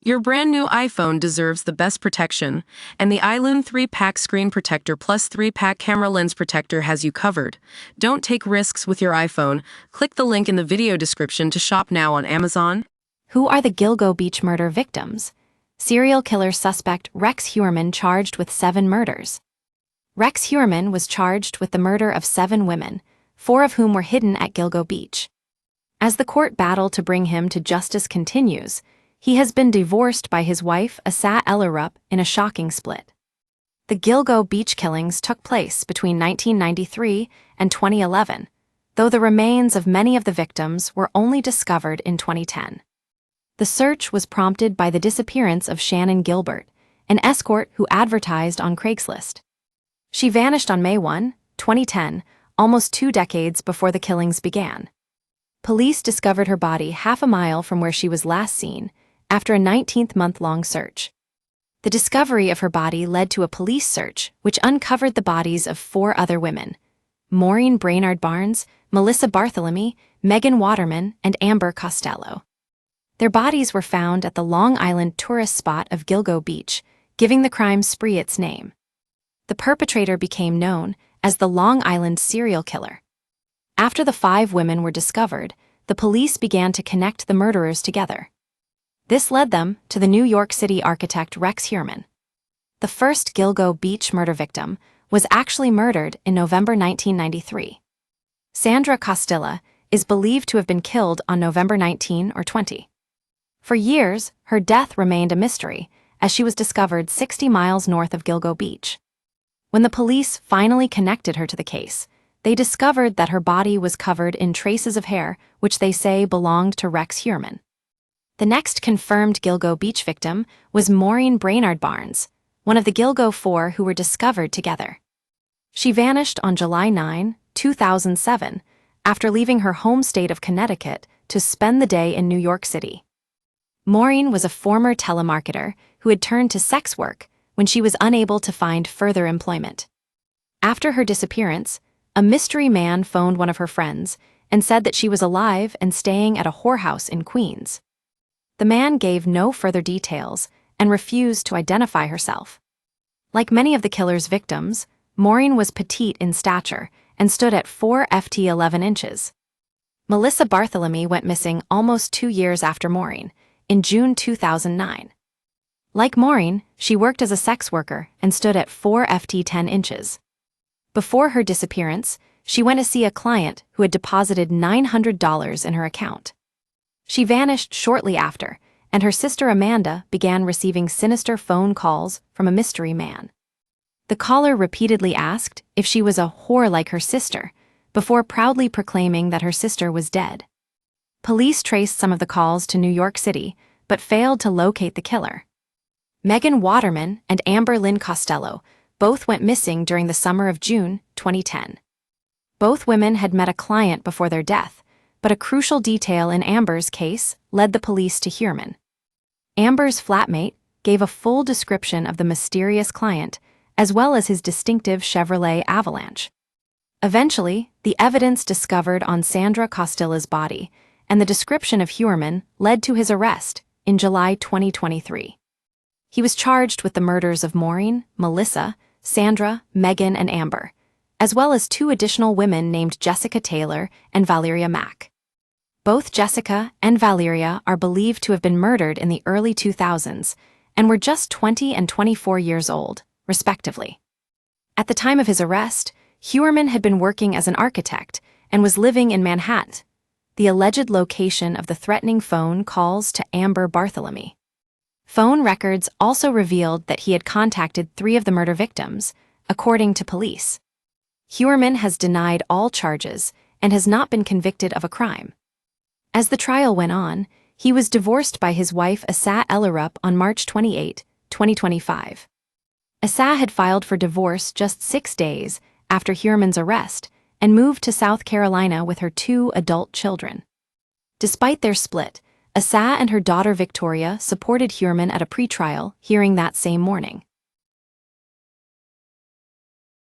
Your brand new iPhone deserves the best protection, and the iLune 3-pack screen protector plus 3-pack camera lens protector has you covered. Don't take risks with your iPhone. Click the link in the video description to shop now on Amazon. Who are the Gilgo beach murder victims? Serial killer suspect Rex Heuermann charged with 7 murders. Rex Heuermann was charged with the murder of 7 women, 4 of whom were hidden at Gilgo Beach. As the court battle to bring him to justice continues, he has been divorced by his wife Asa Ellerup in a shocking split. The Gilgo Beach killings took place between 1993 and 2011, though the remains of many of the victims were only discovered in 2010. The search was prompted by the disappearance of Shannon Gilbert, an escort who advertised on Craigslist. She vanished on May 1, 2010, almost 2 decades before the killings began. Police discovered her body half a mile from where she was last seen, after a 19-month-long search. The discovery of her body led to a police search which uncovered the bodies of 4 other women: Maureen Brainard Barnes, Melissa Bartholomew, Megan Waterman, and Amber Costello. Their bodies were found at the Long Island tourist spot of Gilgo Beach, giving the crime spree its name. The perpetrator became known as the Long Island serial killer. After the 5 women were discovered, the police began to connect the murderers together. This led them to the New York City architect Rex Heuermann. The first Gilgo Beach murder victim was actually murdered in November 1993. Sandra Costello is believed to have been killed on November 19 or 20. For years, her death remained a mystery, as she was discovered 60 miles north of Gilgo Beach. When the police finally connected her to the case, they discovered that her body was covered in traces of hair which they say belonged to Rex Heuermann. The next confirmed Gilgo Beach victim was Maureen Brainard Barnes, one of the Gilgo 4 who were discovered together. She vanished on July 9, 2007, after leaving her home state of Connecticut to spend the day in New York City. Maureen was a former telemarketer who had turned to sex work when she was unable to find further employment. After her disappearance, a mystery man phoned one of her friends and said that she was alive and staying at a whorehouse in Queens. The man gave no further details and refused to identify herself. Like many of the killer's victims, Maureen was petite in stature and stood at 4 ft 11 inches. Melissa Bartholomew went missing almost 2 years after Maureen, in June 2009. Like Maureen, she worked as a sex worker and stood at 4 ft 10 inches. Before her disappearance, she went to see a client who had deposited $900 in her account. She vanished shortly after, and her sister Amanda began receiving sinister phone calls from a mystery man. The caller repeatedly asked if she was a whore like her sister, before proudly proclaiming that her sister was dead. Police traced some of the calls to New York City, but failed to locate the killer. Megan Waterman and Amber Lynn Costello both went missing during the summer of June 2010. Both women had met a client before their death, but a crucial detail in Amber's case led the police to Heuermann. Amber's flatmate gave a full description of the mysterious client, as well as his distinctive Chevrolet Avalanche. Eventually, the evidence discovered on Sandra Costello's body and the description of Heuermann led to his arrest in July 2023. He was charged with the murders of Maureen, Melissa, Sandra, Megan, and Amber, as well as 2 additional women named Jessica Taylor and Valeria Mack. Both Jessica and Valeria are believed to have been murdered in the early 2000s and were just 20 and 24 years old, respectively. At the time of his arrest, Heuermann had been working as an architect and was living in Manhattan, the alleged location of the threatening phone calls to Amber Bartholomew. Phone records also revealed that he had contacted 3 of the murder victims, according to police. Heuermann has denied all charges and has not been convicted of a crime. As the trial went on, he was divorced by his wife Asa Ellerup on March 28, 2025. Asa had filed for divorce just 6 days after Heuermann's arrest and moved to South Carolina with her 2 adult children. Despite their split, Asa and her daughter Victoria supported Heuermann at a pretrial hearing that same morning.